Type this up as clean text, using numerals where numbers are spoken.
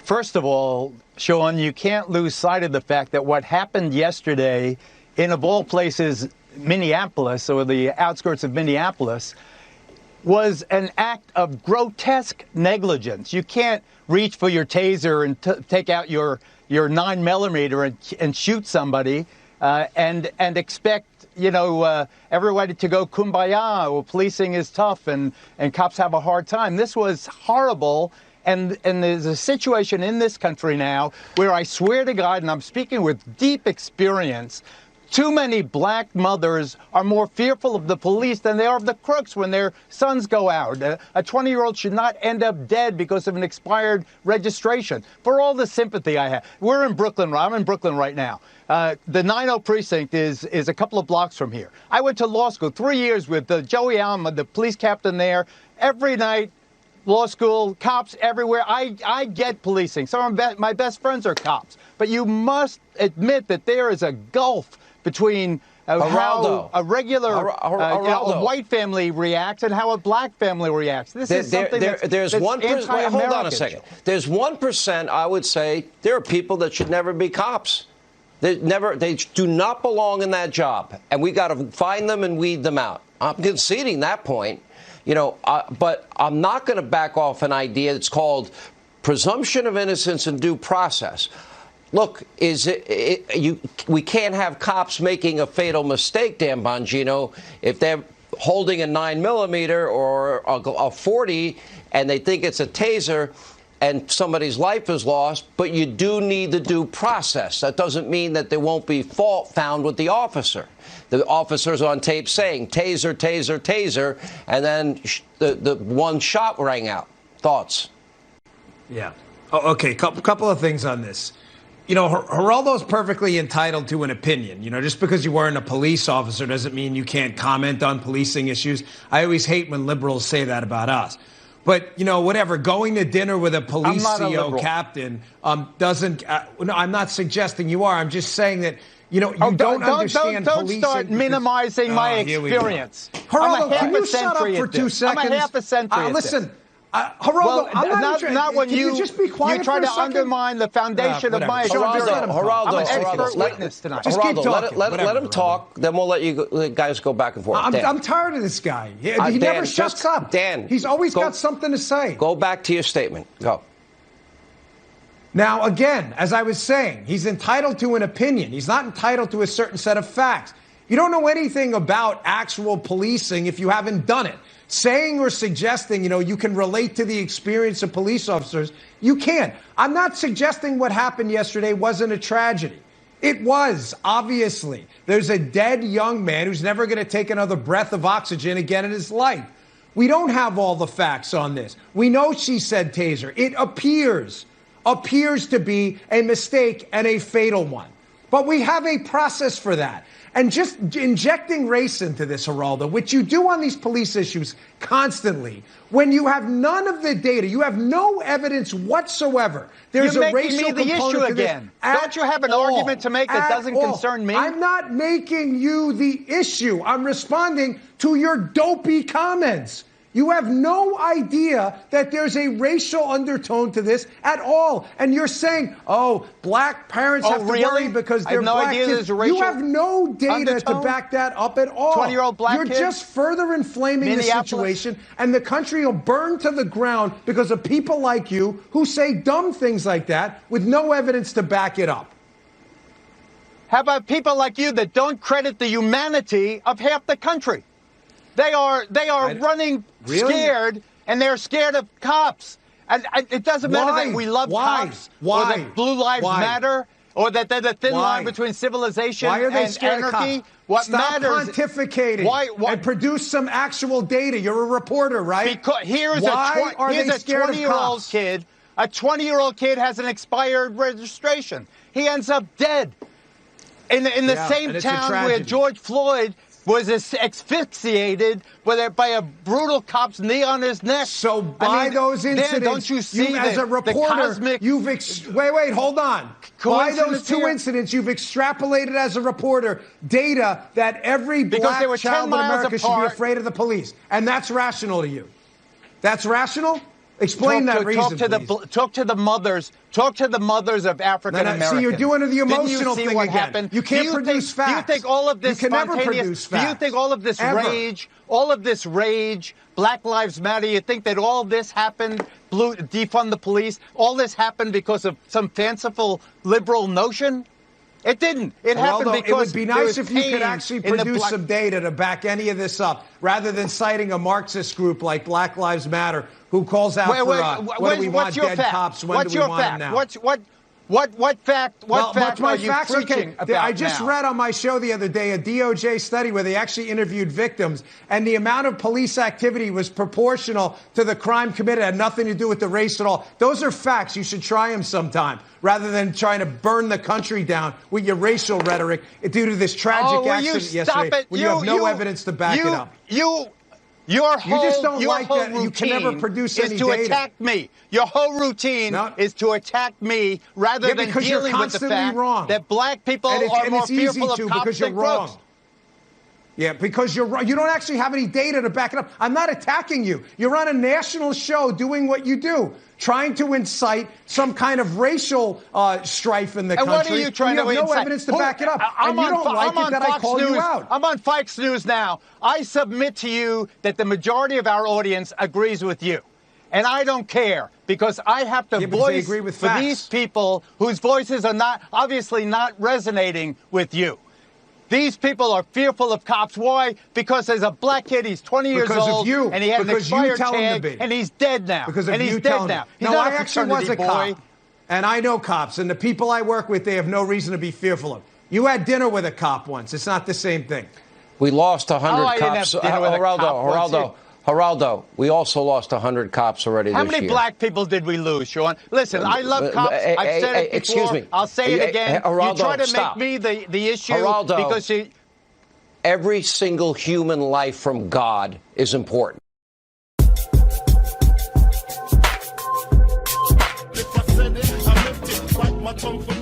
First of all, Sean, you can't lose sight of the fact that what happened yesterday in, of all places, Minneapolis, or the outskirts of Minneapolis, was an act of grotesque negligence. You can't reach for your taser and take out your 9mm and shoot somebody and expect, everybody to go kumbaya, or policing is tough and cops have a hard time. This was horrible. And there's a situation in this country now where I swear to God, and I'm speaking with deep experience, too many black mothers are more fearful of the police than they are of the crooks when their sons go out. A 20-year-old should not end up dead because of an expired registration. For all the sympathy I have. We're in Brooklyn. I'm in Brooklyn right now. The 90 precinct is a couple of blocks from here. I went to law school 3 years with Joey Alma, the police captain there. Every night, law school, cops everywhere. I get policing. Some of my best friends are cops. But you must admit that there is a gulf between how a regular a white family reacts and how a black family reacts. This is something there's 1%. Wait, hold on a second. There's 1%, I would say, there are people that should never be cops. They do not belong in that job. And we got to find them and weed them out. I'm conceding that point. But I'm not going to back off an idea that's called presumption of innocence and due process. Look, we can't have cops making a fatal mistake, Dan Bongino, if they're holding a 9mm or a 40 and they think it's a taser and somebody's life is lost, but you do need the due process. That doesn't mean that there won't be fault found with the officer. The officer's on tape saying, taser, taser, taser, and then the one shot rang out. Thoughts? Yeah. Oh, okay, couple of things on this. Geraldo's perfectly entitled to an opinion. Just because you weren't a police officer doesn't mean you can't comment on policing issues. I always hate when liberals say that about us. But, whatever, going to dinner with a police CO captain doesn't no, I'm not suggesting you are. I'm just saying that, don't understand policing. Don't start minimizing my experience. Geraldo, can you shut up for 2 seconds? I'm a half a century listen. Geraldo, I'm not when you just be quiet you try for a to second? undermine the foundation of my experience. Geraldo, I'm an expert witness tonight. Just keep talking. Let him talk, then we'll let you guys go back and forth. I'm tired of this guy. He never shuts up. Dan, he's always got something to say. Go back to your statement. Go. Now, again, as I was saying, he's entitled to an opinion. He's not entitled to a certain set of facts. You don't know anything about actual policing if you haven't done it. Saying or suggesting, you can relate to the experience of police officers, you can't. I'm not suggesting what happened yesterday wasn't a tragedy. It was, obviously. There's a dead young man who's never going to take another breath of oxygen again in his life. We don't have all the facts on this. We know she said taser. It appears to be a mistake and a fatal one. But we have a process for that. And just injecting race into this, Geraldo, which you do on these police issues constantly, when you have none of the data, you have no evidence whatsoever. There's a racial component to this. You're making me the issue again. Don't you have an argument to make that doesn't concern me? I'm not making you the issue. I'm responding to your dopey comments. You have no idea that there's a racial undertone to this at all. And you're saying, black parents have to worry because they're black kids. You have no data to back that up at all. 20-year-old black You're kid? just further inflaming the situation, and the country will burn to the ground because of people like you who say dumb things like that with no evidence to back it up. How about people like you that don't credit the humanity of half the country? They are running scared, and they're scared of cops. And it doesn't matter that we love cops, or that blue lives matter, or that there's a thin line between civilization and anarchy. What Stop matters? Pontificating. Why? And produce some actual data. You're a reporter, right? Because here's a 20-year-old kid. A 20-year-old kid has an expired registration. He ends up dead in the same town where George Floyd was asphyxiated by a brutal cop's knee on his neck. So by those incidents, Dan, don't you see as a reporter, wait, hold on. By those two incidents, you've extrapolated as a reporter data that every black child in America should be afraid of the police. And that's rational to you. That's rational? Explain that reason, Talk to the mothers. Talk to the mothers of African Americans. See, you're doing the emotional thing again. Happened? You can't produce facts. Do you think all of this you can never produce facts. Do you think all of this rage, Black Lives Matter, you think that all this happened, defund the police, all this happened because of some fanciful liberal notion? It didn't. It happened because it would be nice if you could actually produce some data to back any of this up, rather than citing a Marxist group like Black Lives Matter, who calls out what do we want dead cops? When do we want them now? What fact are you preaching about I just read on my show the other day a DOJ study where they actually interviewed victims, and the amount of police activity was proportional to the crime committed. It had nothing to do with the race at all. Those are facts. You should try them sometime, rather than trying to burn the country down with your racial rhetoric due to this tragic accident yesterday when you have no evidence to back it up. Your whole, you just don't your like whole that. You can never produce any data. Is to attack me. Your whole routine is to attack me rather than dealing with the fact that black people are more fearful of cops than crooks. Yeah, because you're wrong. You don't actually have any data to back it up. I'm not attacking you. You're on a national show doing what you do, trying to incite some kind of racial strife in the country. What are you trying to incite? You have no evidence to back it up. And you don't like it that I call you out. I'm on Fox News now. I submit to you that the majority of our audience agrees with you. And I don't care, because I have to voice for these people whose voices are obviously not resonating with you. These people are fearful of cops. Why? Because there's a black kid, he's 20 years old, and he had an expired tag, and he's dead now. Because of you telling him. No, I actually was a cop, and I know cops, and the people I work with, they have no reason to be fearful of. You had dinner with a cop once. It's not the same thing. We lost 100 cops. Geraldo, we also lost 100 cops already this year. How many black people did we lose, Sean? Listen, I love cops. I've said it before. Excuse me. I'll say it again. Geraldo, you try to make me the issue because you... Every single human life from God is important. If I said it, I meant it. Bite my tongue.